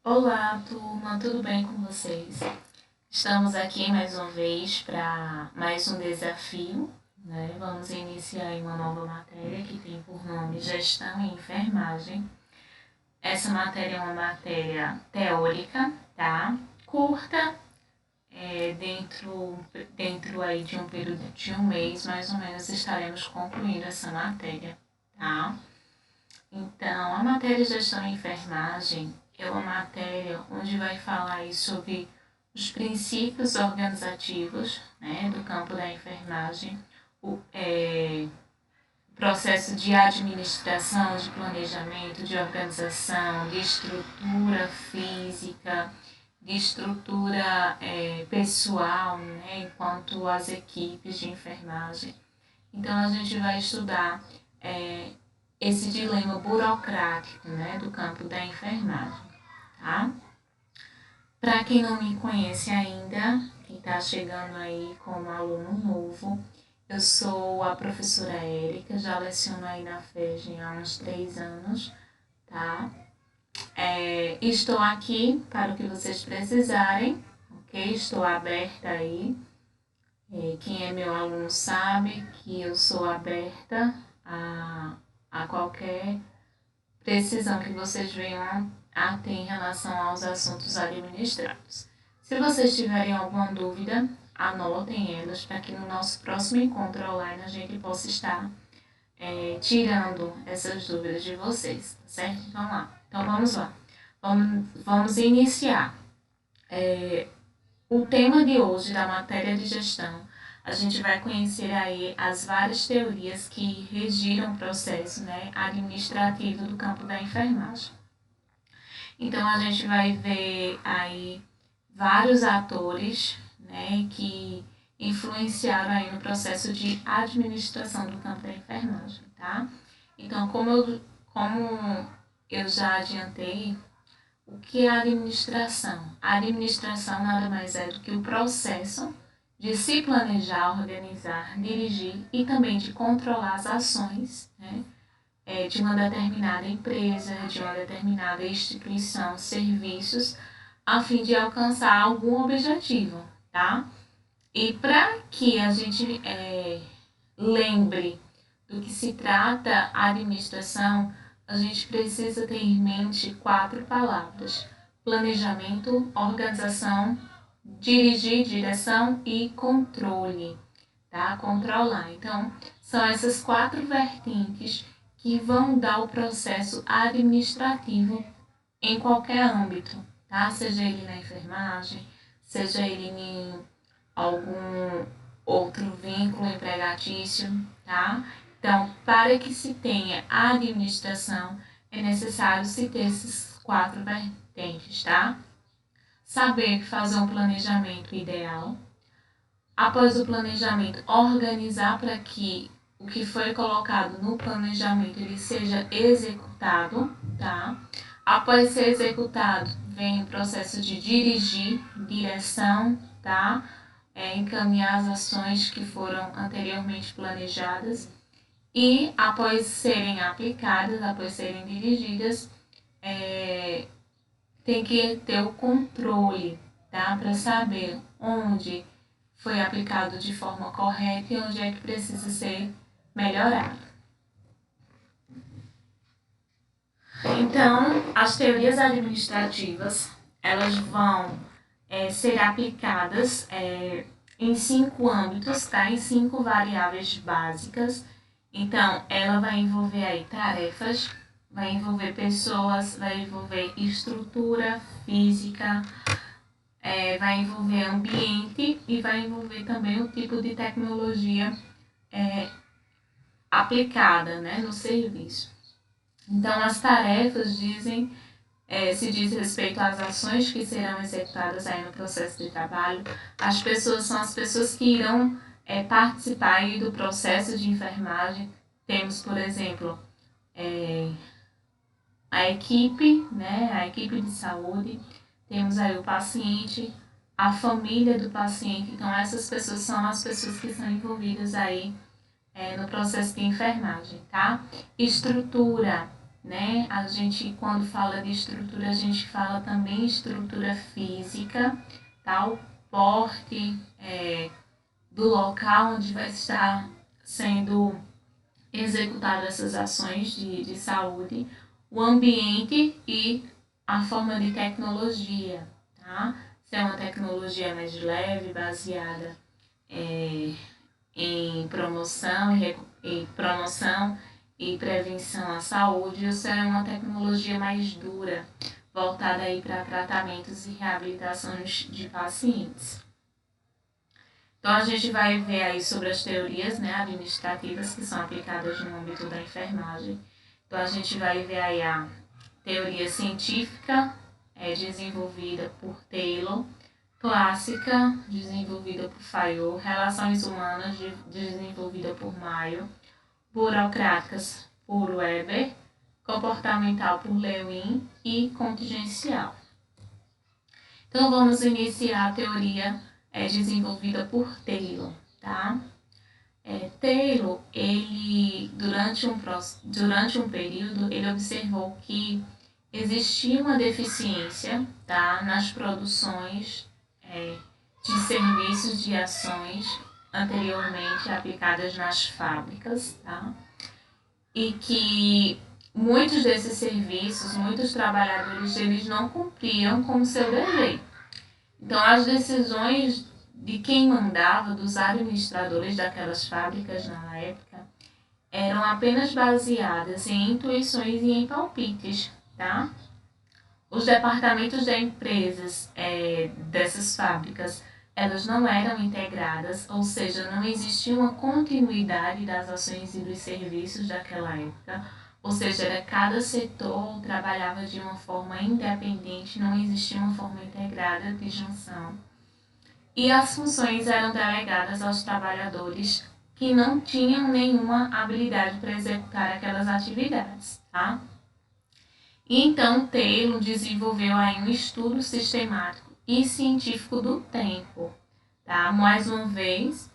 Olá, turma, tudo bem com vocês? Estamos aqui mais uma vez para mais um desafio, né? Vamos iniciar aí uma nova matéria que tem por nome Gestão e Enfermagem. Essa matéria é uma matéria teórica, tá? Curta, dentro aí de um período de um mês, mais ou menos, estaremos concluindo essa matéria, tá? Então, a matéria Gestão e Enfermagem é uma matéria onde vai falar aí sobre os princípios organizativos, né, do campo da enfermagem, o processo de administração, de planejamento, de organização, de estrutura física, de estrutura pessoal, né, enquanto as equipes de enfermagem. Então, a gente vai estudar esse dilema burocrático, né, do campo da enfermagem, tá? Para quem não me conhece ainda, quem está chegando aí como aluno novo, eu sou a professora Érica, já leciono aí na FEG há uns 3 anos, tá? Estou aqui para o que vocês precisarem, ok? Estou aberta aí. Quem é meu aluno sabe que eu sou aberta a qualquer precisão que vocês venham a ter em relação aos assuntos administrados. Se vocês tiverem alguma dúvida, anotem elas para que no nosso próximo encontro online a gente possa estar tirando essas dúvidas de vocês, tá certo? Então vamos lá. Vamos iniciar. O tema de hoje da matéria de gestão, a gente vai conhecer aí as várias teorias que regiram o processo, né, administrativo do campo da enfermagem. Então, a gente vai ver aí vários atores, né, que influenciaram aí no processo de administração do campo da enfermagem, tá? Então, como eu já adiantei, o que é a administração? A administração nada mais é do que o processo de se planejar, organizar, dirigir e também de controlar as ações, né, de uma determinada empresa, de uma determinada instituição, serviços, a fim de alcançar algum objetivo, tá? E para que a gente lembre do que se trata a administração, a gente precisa ter em mente 4 palavras: planejamento, organização, dirigir, direção e controle, tá? Controlar. Então, são essas 4 vertentes que vão dar o processo administrativo em qualquer âmbito, tá? Seja ele na enfermagem, seja ele em algum outro vínculo empregatício, tá? Então, para que se tenha a administração, é necessário se ter esses 4 vertentes, tá? Saber fazer um planejamento ideal. Após o planejamento, organizar para que o que foi colocado no planejamento ele seja executado, tá? Após ser executado, vem o processo de dirigir, direção, tá? Encaminhar as ações que foram anteriormente planejadas e após serem aplicadas, após serem dirigidas, tem que ter o controle, tá? Para saber onde foi aplicado de forma correta e onde é que precisa ser melhorado. Então, as teorias administrativas, elas vão ser aplicadas em 5 âmbitos, tá? Em 5 variáveis básicas. Então, ela vai envolver aí tarefas, vai envolver pessoas, vai envolver estrutura física, vai envolver ambiente e vai envolver também o tipo de tecnologia aplicada, né, no serviço. Então, as tarefas se diz respeito às ações que serão executadas aí no processo de trabalho. As pessoas são as pessoas que irão participar aí do processo de enfermagem. Temos, por exemplo, a equipe, né, a equipe de saúde, temos aí o paciente, a família do paciente. Então, essas pessoas são as pessoas que são envolvidas aí no processo de enfermagem, tá? Estrutura né? A gente, quando fala de estrutura, a gente fala também estrutura física, tá? O porte do local onde vai estar sendo executado essas ações de saúde, o ambiente e a forma de tecnologia, tá? Se é uma tecnologia mais leve, baseada em promoção e prevenção à saúde, ou se é uma tecnologia mais dura, voltada aí para tratamentos e reabilitações de pacientes. Então, a gente vai ver aí sobre as teorias, né, administrativas que são aplicadas no âmbito da enfermagem. Então, a gente vai ver aí a teoria científica, desenvolvida por Taylor, clássica, desenvolvida por Fayot, relações humanas, desenvolvida por Mayo, burocráticas por Weber, comportamental por Lewin e contingencial. Então, vamos iniciar a teoria desenvolvida por Taylor, tá? Taylor, ele, durante um período, ele observou que existia uma deficiência, tá, nas produções de serviços de ações anteriormente aplicadas nas fábricas, tá? E que muitos desses serviços, muitos trabalhadores, eles não cumpriam com o seu dever. Então, as decisões de quem mandava, dos administradores daquelas fábricas na época, eram apenas baseadas em intuições e em palpites, tá? Os departamentos de empresas dessas fábricas, elas não eram integradas, ou seja, não existia uma continuidade das ações e dos serviços daquela época, ou seja, cada setor trabalhava de uma forma independente, não existia uma forma integrada de junção. E as funções eram delegadas aos trabalhadores que não tinham nenhuma habilidade para executar aquelas atividades, tá? E então Taylor desenvolveu aí um estudo sistemático e científico do tempo, tá? Mais uma vez,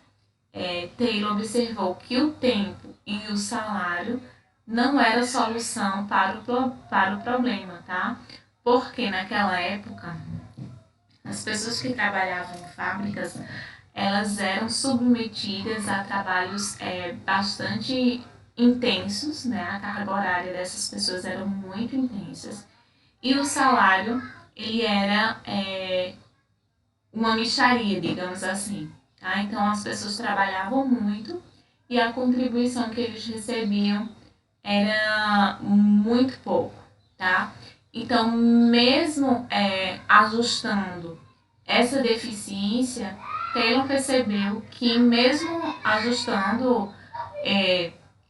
Taylor observou que o tempo e o salário não era solução para o problema, tá? Porque naquela época, as pessoas que trabalhavam em fábricas, elas eram submetidas a trabalhos bastante intensos, né? A carga horária dessas pessoas era muito intensas. E o salário, ele era uma mixaria, digamos assim. Tá? Então, as pessoas trabalhavam muito e a contribuição que eles recebiam era muito pouco, tá? Então, mesmo ajustando essa deficiência, Taylor percebeu que mesmo ajustando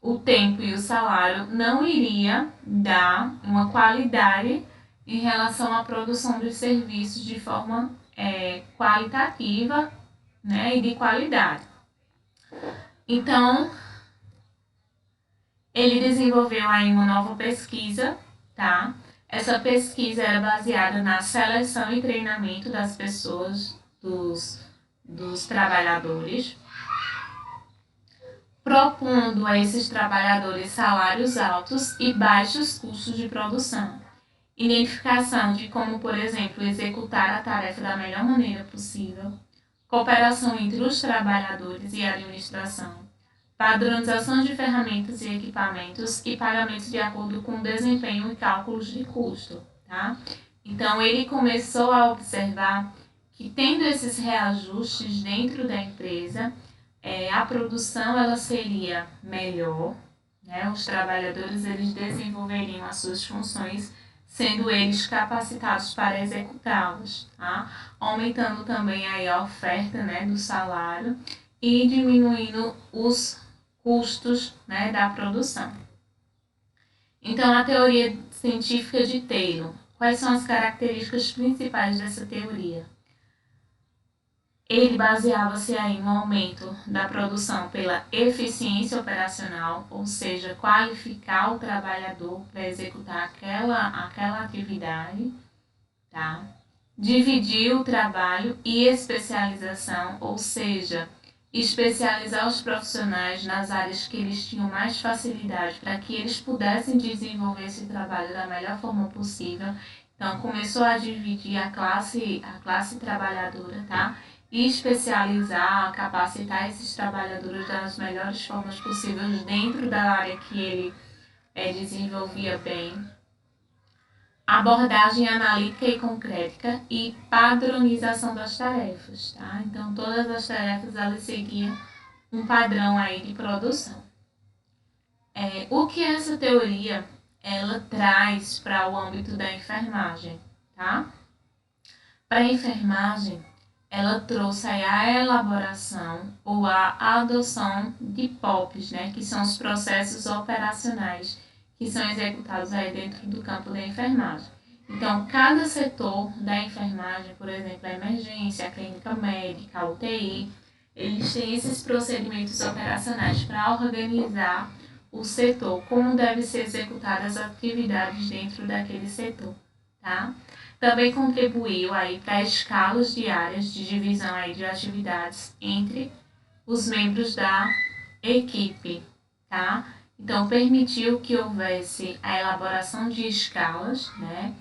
o tempo e o salário, não iria dar uma qualidade em relação à produção dos serviços de forma qualitativa, né, e de qualidade. Então, ele desenvolveu aí uma nova pesquisa, tá? Essa pesquisa era baseada na seleção e treinamento das pessoas, dos trabalhadores, propondo a esses trabalhadores salários altos e baixos custos de produção. Identificação de como, por exemplo, executar a tarefa da melhor maneira possível, cooperação entre os trabalhadores e a administração, padronização de ferramentas e equipamentos e pagamentos de acordo com o desempenho e cálculos de custo, tá? Então, ele começou a observar que, tendo esses reajustes dentro da empresa, a produção ela seria melhor, né? Os trabalhadores eles desenvolveriam as suas funções, sendo eles capacitados para executá-las, tá? Aumentando também aí a oferta, né, do salário e diminuindo os custos, né, da produção. Então, a teoria científica de Taylor. Quais são as características principais dessa teoria? Ele baseava-se aí no aumento da produção pela eficiência operacional, ou seja, qualificar o trabalhador para executar aquela atividade, tá? Dividir o trabalho e especialização, ou seja, especializar os profissionais nas áreas que eles tinham mais facilidade para que eles pudessem desenvolver esse trabalho da melhor forma possível. Então, começou a dividir a classe trabalhadora, tá? E especializar, capacitar esses trabalhadores das melhores formas possíveis dentro da área que ele desenvolvia bem. Abordagem analítica e concreta e padronização das tarefas, tá? Então, todas as tarefas elas seguiam um padrão aí de produção. O que essa teoria ela traz para o âmbito da enfermagem, tá? Para a enfermagem, ela trouxe aí a elaboração ou a adoção de POPs, né? Que são os processos operacionais que são executados aí dentro do campo da enfermagem. Então, cada setor da enfermagem, por exemplo, a emergência, a clínica médica, a UTI, eles têm esses procedimentos operacionais para organizar o setor, como devem ser executadas as atividades dentro daquele setor, tá? Também contribuiu aí para escalas diárias de divisão aí de atividades entre os membros da equipe, tá? Então, permitiu que houvesse a elaboração de escalas, né?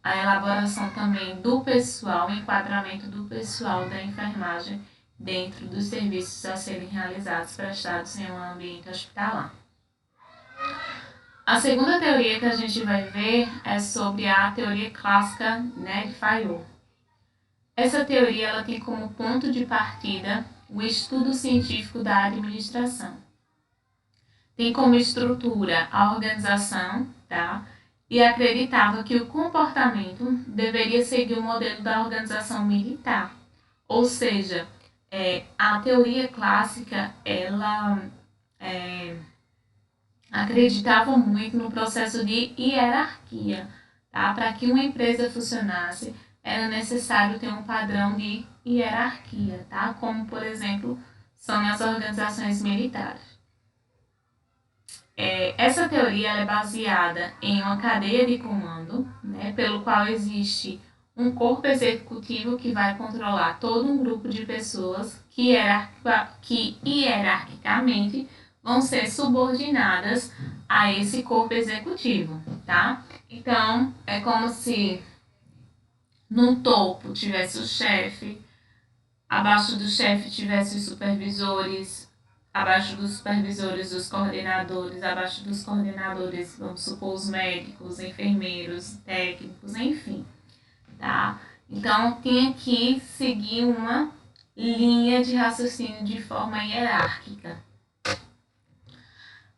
A elaboração também do pessoal, o enquadramento do pessoal da enfermagem dentro dos serviços a serem realizados, prestados em um ambiente hospitalar. A segunda teoria que a gente vai ver é sobre a teoria clássica, né, de Fayot. Essa teoria ela tem como ponto de partida o estudo científico da administração. Tem como estrutura a organização, tá? E acreditava que o comportamento deveria seguir o modelo da organização militar. Ou seja, a teoria clássica, ela acreditava muito no processo de hierarquia, tá? Para que uma empresa funcionasse, era necessário ter um padrão de hierarquia, tá? Como, por exemplo, são nas organizações militares. Essa teoria é baseada em uma cadeia de comando, né, pelo qual existe um corpo executivo que vai controlar todo um grupo de pessoas que hierarquicamente vão ser subordinadas a esse corpo executivo, tá? Então, é como se no topo tivesse o chefe, abaixo do chefe tivesse os supervisores, abaixo dos supervisores, os coordenadores, abaixo dos coordenadores, vamos supor, os médicos, enfermeiros, técnicos, enfim, tá? Então, tinha que seguir uma linha de raciocínio de forma hierárquica.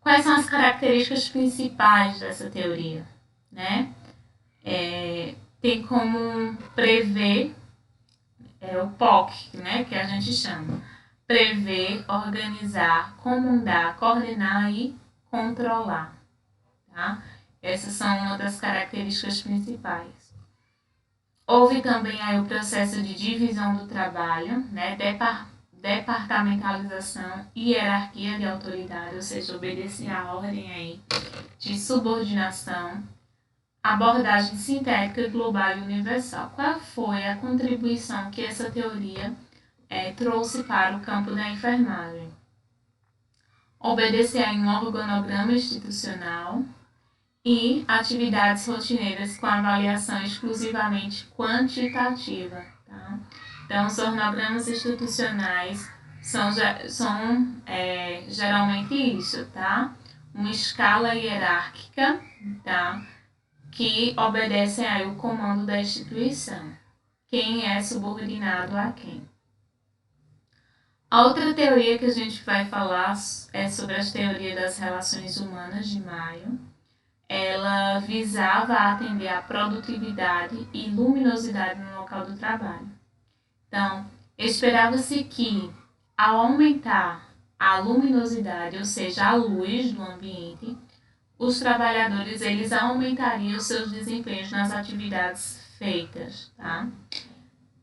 Quais são as características principais dessa teoria, né? Tem como prever, o POC, né, que a gente chama. Prever, organizar, comandar, coordenar e controlar. Tá? Essas são uma das características principais. Houve também aí o processo de divisão do trabalho, né? Departamentalização e hierarquia de autoridade, ou seja, obedecer a ordem aí de subordinação. Abordagem sintética, global e universal. Qual foi a contribuição que essa teoria trouxe para o campo da enfermagem? Obedecer a um organograma institucional e atividades rotineiras com avaliação exclusivamente quantitativa. Tá? Então, os organogramas institucionais são geralmente isso, tá? Uma escala hierárquica, tá? Que obedece aí o comando da instituição. Quem é subordinado a quem? A outra teoria que a gente vai falar é sobre as teorias das relações humanas de Maio. Ela visava atender a produtividade e luminosidade no local do trabalho. Então, esperava-se que, ao aumentar a luminosidade, ou seja, a luz do ambiente, os trabalhadores eles aumentariam seus desempenhos nas atividades feitas, tá?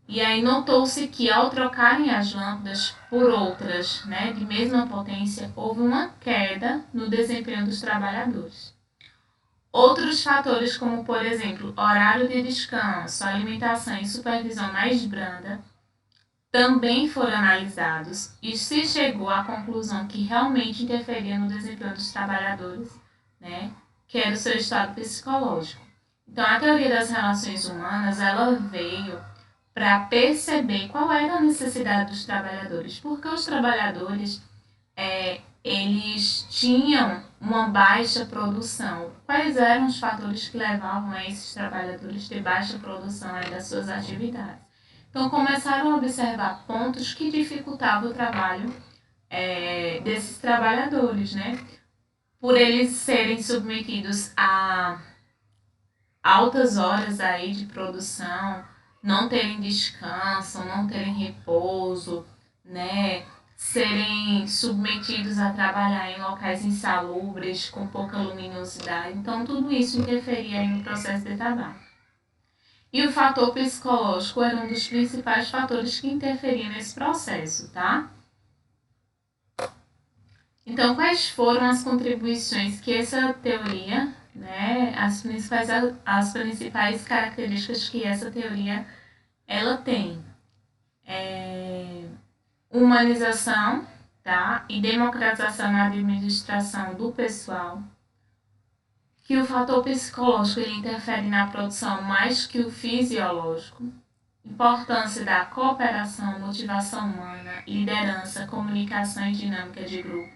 E aí notou-se que ao trocarem as lâmpadas por outras, né, de mesma potência, houve uma queda no desempenho dos trabalhadores. Outros fatores, como por exemplo, horário de descanso, alimentação e supervisão mais branda, também foram analisados e se chegou à conclusão que realmente interferia no desempenho dos trabalhadores, né, que era o seu estado psicológico. Então, a teoria das relações humanas, ela veio para perceber qual era a necessidade dos trabalhadores, porque os trabalhadores, eles tinham uma baixa produção. Quais eram os fatores que levavam a esses trabalhadores a ter baixa produção aí das suas atividades? Então, começaram a observar pontos que dificultavam o trabalho desses trabalhadores, né? Por eles serem submetidos a altas horas aí de produção, não terem descanso, não terem repouso, né? Serem submetidos a trabalhar em locais insalubres, com pouca luminosidade. Então, tudo isso interferia aí no processo de trabalho. E o fator psicológico era um dos principais fatores que interferiam nesse processo, tá? Então, quais foram as contribuições que essa teoria, né, as principais características que essa teoria ela tem? Humanização, tá? E democratização na administração do pessoal, que o fator psicológico ele interfere na produção mais que o fisiológico, importância da cooperação, motivação humana, liderança, comunicação e dinâmica de grupo,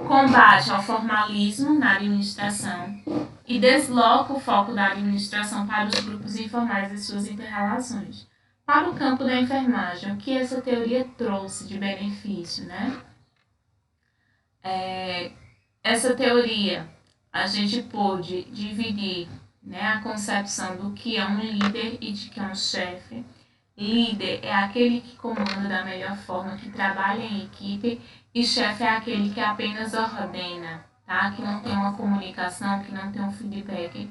combate ao formalismo na administração e desloca o foco da administração para os grupos informais e suas interrelações. Para o campo da enfermagem, o que essa teoria trouxe de benefício, né? Essa teoria, a gente pôde dividir, né, a concepção do que é um líder e de que é um chefe. Líder é aquele que comanda da melhor forma, que trabalha em equipe, e chefe é aquele que apenas ordena, tá? Que não tem uma comunicação, que não tem um feedback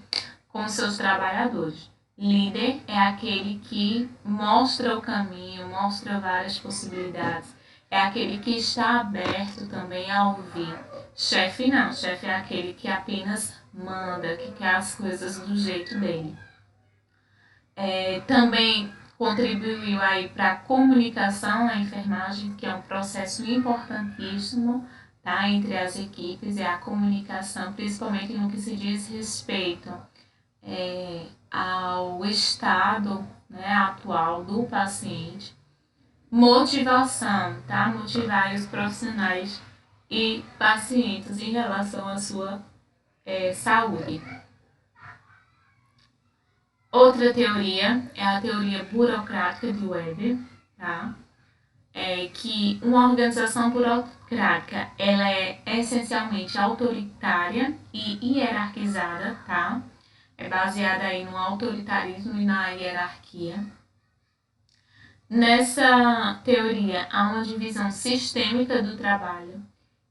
com seus trabalhadores. Líder é aquele que mostra o caminho, mostra várias possibilidades. É aquele que está aberto também a ouvir. Chefe não, chefe é aquele que apenas manda, que quer as coisas do jeito dele. Também contribuiu aí para a comunicação na enfermagem, que é um processo importantíssimo, tá, entre as equipes, e a comunicação, principalmente no que se diz respeito ao estado, né, atual do paciente. Motivação, tá? Motivar os profissionais e pacientes em relação à sua saúde. Outra teoria é a teoria burocrática de Weber, tá? Que uma organização burocrática ela é essencialmente autoritária e hierarquizada, tá? É baseada aí no autoritarismo e na hierarquia. Nessa teoria, há uma divisão sistêmica do trabalho,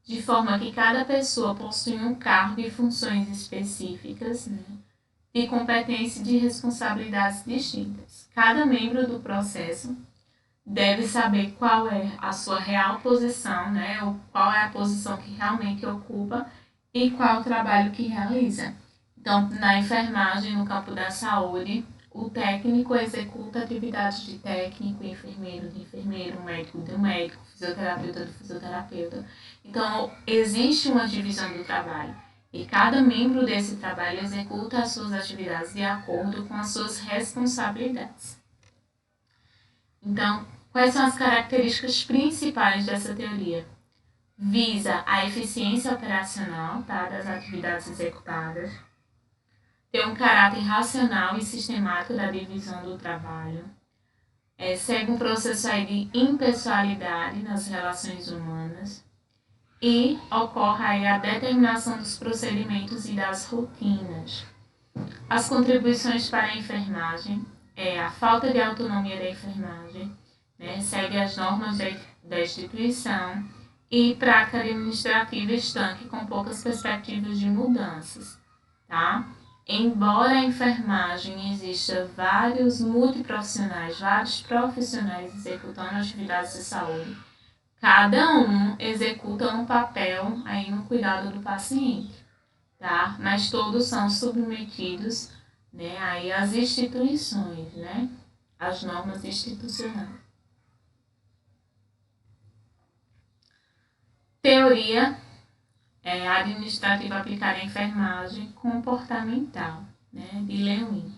de forma que cada pessoa possui um cargo e funções específicas, né, de competência e de responsabilidades distintas. Cada membro do processo deve saber qual é a sua real posição, né, ou qual é a posição que realmente ocupa e qual o trabalho que realiza. Então, na enfermagem, no campo da saúde, o técnico executa atividades de técnico, enfermeiro de enfermeiro, médico de médico, fisioterapeuta de fisioterapeuta. Então, existe uma divisão do trabalho e cada membro desse trabalho executa as suas atividades de acordo com as suas responsabilidades. Então, quais são as características principais dessa teoria? Visa a eficiência operacional, tá, das atividades executadas, tem um caráter racional e sistemático da divisão do trabalho, segue um processo aí de impessoalidade nas relações humanas e ocorre aí a determinação dos procedimentos e das rotinas. As contribuições para a enfermagem é a falta de autonomia da enfermagem, né, segue as normas da instituição e prática administrativa estanque com poucas perspectivas de mudanças, tá? Embora a enfermagem exista vários multiprofissionais, vários profissionais executando atividades de saúde, cada um executa um papel aí no cuidado do paciente, tá? Mas todos são submetidos, né, aí às instituições, né, às normas institucionais. Teoria administrativa aplicada à enfermagem comportamental, né, de Lewin.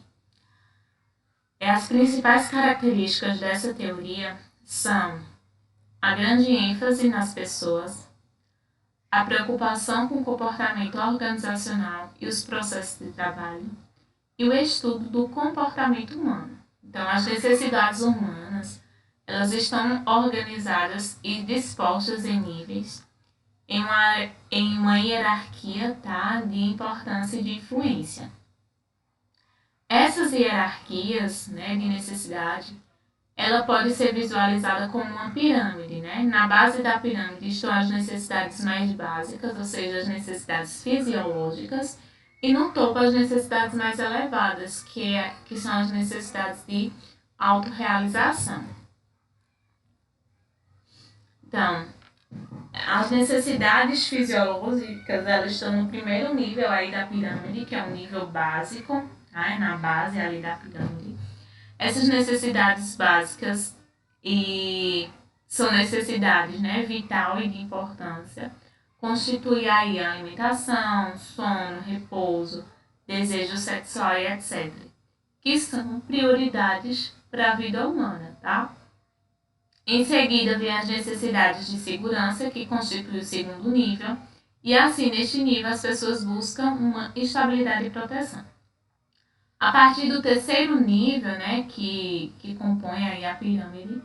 As principais características dessa teoria são a grande ênfase nas pessoas, a preocupação com o comportamento organizacional e os processos de trabalho, e o estudo do comportamento humano. Então, as necessidades humanas, elas estão organizadas e dispostas em níveis, em uma hierarquia, tá, de importância e de influência. Essas hierarquias, né, de necessidade, ela pode ser visualizada como uma pirâmide, né? Na base da pirâmide estão as necessidades mais básicas, ou seja, as necessidades fisiológicas, e no topo as necessidades mais elevadas, que são as necessidades de autorrealização. Então, as necessidades fisiológicas, elas estão no primeiro nível aí da pirâmide, que é o nível básico, tá? Na base ali da pirâmide. Essas necessidades básicas são necessidades, né, vital e de importância, constitui aí a alimentação, sono, repouso, desejo sexual e etc., que são prioridades para a vida humana, tá? Em seguida, vem as necessidades de segurança, que constitui o segundo nível, e assim, neste nível, as pessoas buscam uma estabilidade e proteção. A partir do terceiro nível, né, que compõe aí a pirâmide,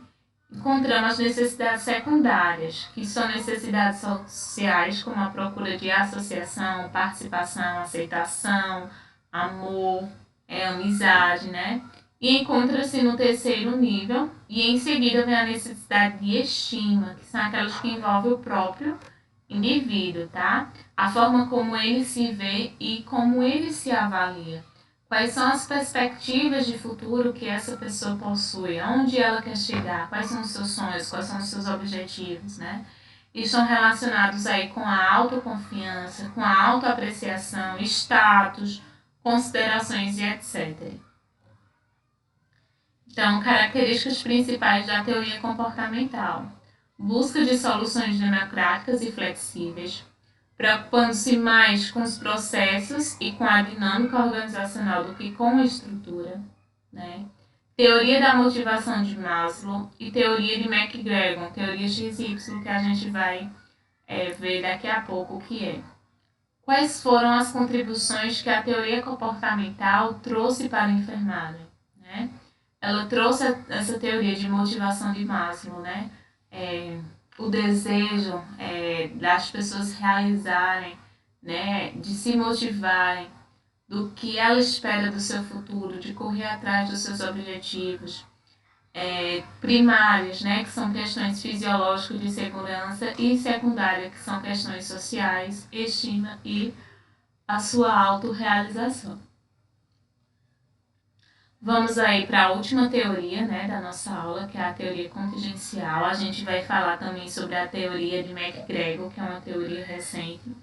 encontramos as necessidades secundárias, que são necessidades sociais, como a procura de associação, participação, aceitação, amor, amizade, né? E encontra-se no terceiro nível, e em seguida vem a necessidade de estima, que são aquelas que envolvem o próprio indivíduo, tá? A forma como ele se vê e como ele se avalia. Quais são as perspectivas de futuro que essa pessoa possui? Aonde ela quer chegar? Quais são os seus sonhos? Quais são os seus objetivos, né? E estão relacionados aí com a autoconfiança, com a autoapreciação, status, considerações e etc. Então, características principais da teoria comportamental. Busca de soluções democráticas e flexíveis, preocupando-se mais com os processos e com a dinâmica organizacional do que com a estrutura, né? Teoria da motivação de Maslow e teoria de McGregor, teoria XY, que a gente vai ver daqui a pouco o que é. Quais foram as contribuições que a teoria comportamental trouxe para a enfermagem, né? Ela trouxe essa teoria de motivação de Maslow, né? O desejo das pessoas realizarem, né, de se motivarem, do que ela espera do seu futuro, de correr atrás dos seus objetivos primários, né, que são questões fisiológicas de segurança, e secundárias, que são questões sociais, estima e a sua autorrealização. Vamos aí para a última teoria, né, da nossa aula, que é a teoria contingencial. A gente vai falar também sobre a teoria de McGregor, que é uma teoria recente,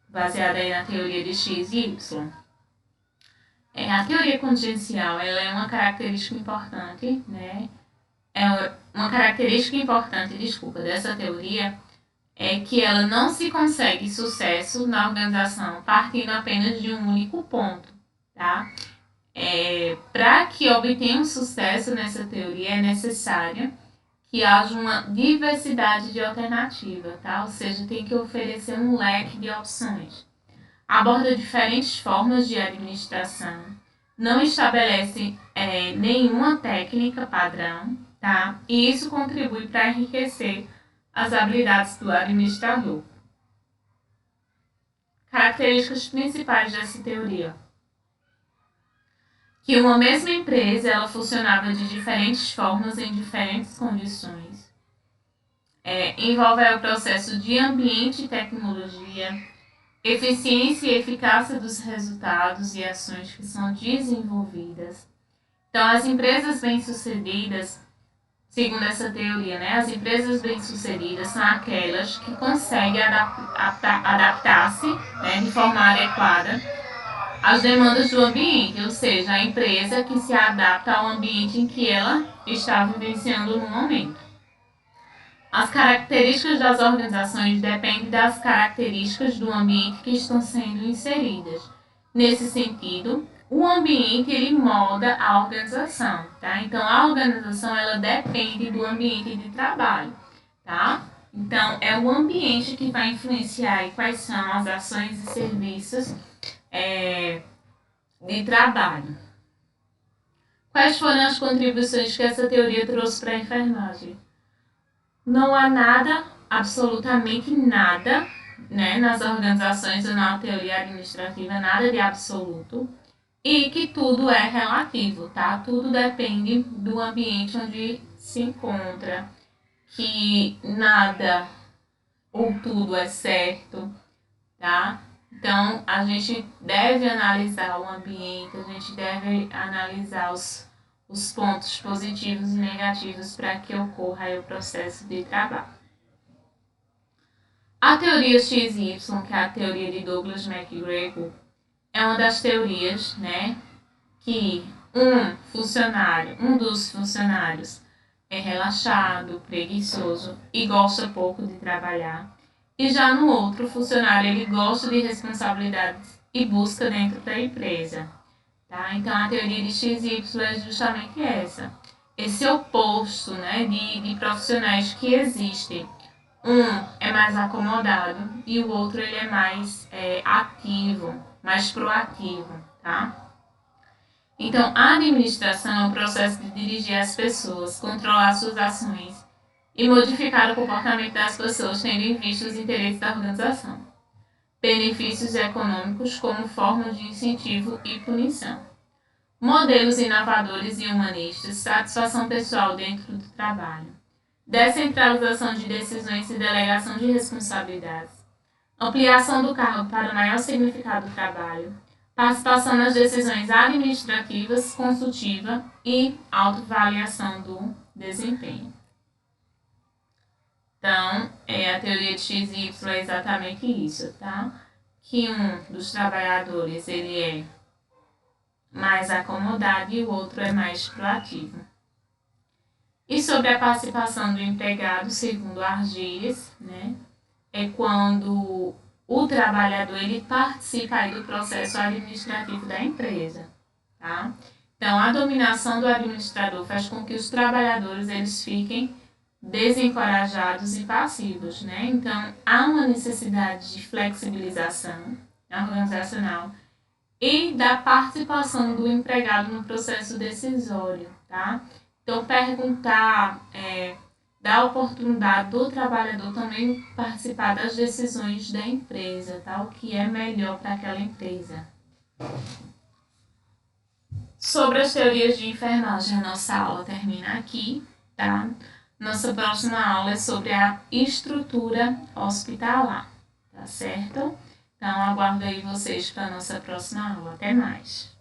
baseada aí na teoria de X e Y. A teoria contingencial, ela é uma característica importante, né? Uma característica importante, dessa teoria é que ela não se consegue sucesso na organização partindo apenas de um único ponto, tá? Para que obtenha um sucesso nessa teoria, é necessário que haja uma diversidade de alternativas, tá? Ou seja, tem que oferecer um leque de opções. Aborda diferentes formas de administração, não estabelece nenhuma técnica padrão, tá? E isso contribui para enriquecer as habilidades do administrador. Características principais dessa teoria. Que uma mesma empresa ela funcionava de diferentes formas em diferentes condições. Envolve o processo de ambiente e tecnologia, eficiência e eficácia dos resultados e ações que são desenvolvidas. Então, as empresas bem-sucedidas, segundo essa teoria, né, as empresas bem-sucedidas são aquelas que conseguem adaptar-se, né, de forma adequada às demandas do ambiente, ou seja, a empresa que se adapta ao ambiente em que ela está vivenciando no momento. As características das organizações dependem das características do ambiente que estão sendo inseridas. Nesse sentido, o ambiente ele molda a organização, tá? Então, a organização ela depende do ambiente de trabalho, tá? Então, é o ambiente que vai influenciar quais são as ações e serviços de trabalho. Quais foram as contribuições que essa teoria trouxe para a enfermagem? Não há nada, absolutamente nada, né, nas organizações ou na teoria administrativa, nada de absoluto, e que tudo é relativo, tá? Tudo depende do ambiente onde se encontra, que nada ou tudo é certo, tá? Então, a gente deve analisar o ambiente, a gente deve analisar os pontos positivos e negativos para que ocorra aí o processo de trabalho. A teoria XY, que é a teoria de Douglas McGregor, é uma das teorias, né, que um dos funcionários é relaxado, preguiçoso e gosta pouco de trabalhar. E já no outro funcionário, ele gosta de responsabilidades e busca dentro da empresa. Tá? Então, a teoria de XY é justamente essa. Esse oposto, né, de profissionais que existem. Um é mais acomodado e o outro ele é mais ativo, mais proativo. Tá? Então, a administração é o processo de dirigir as pessoas, controlar suas ações e modificar o comportamento das pessoas, tendo em vista os interesses da organização. Benefícios econômicos como forma de incentivo e punição. Modelos inovadores e humanistas, satisfação pessoal dentro do trabalho. Descentralização de decisões e delegação de responsabilidades. Ampliação do cargo para maior significado do trabalho. Participação nas decisões administrativas, consultiva e autoavaliação do desempenho. Então, a teoria de XY é exatamente isso, tá? Que um dos trabalhadores ele é mais acomodado e o outro é mais proativo. E sobre a participação do empregado, segundo Argires, né, é quando o trabalhador ele participa aí do processo administrativo da empresa, tá? Então, a dominação do administrador faz com que os trabalhadores eles fiquem desencorajados e passivos, né? Então, há uma necessidade de flexibilização organizacional e da participação do empregado no processo decisório, tá? Então, perguntar, dar a oportunidade do trabalhador também participar das decisões da empresa, tá? O que é melhor para aquela empresa. Sobre as teorias de enfermagem, a nossa aula termina aqui, tá? Nossa próxima aula é sobre a estrutura hospitalar, tá certo? Então, aguardo aí vocês para a nossa próxima aula. Até mais!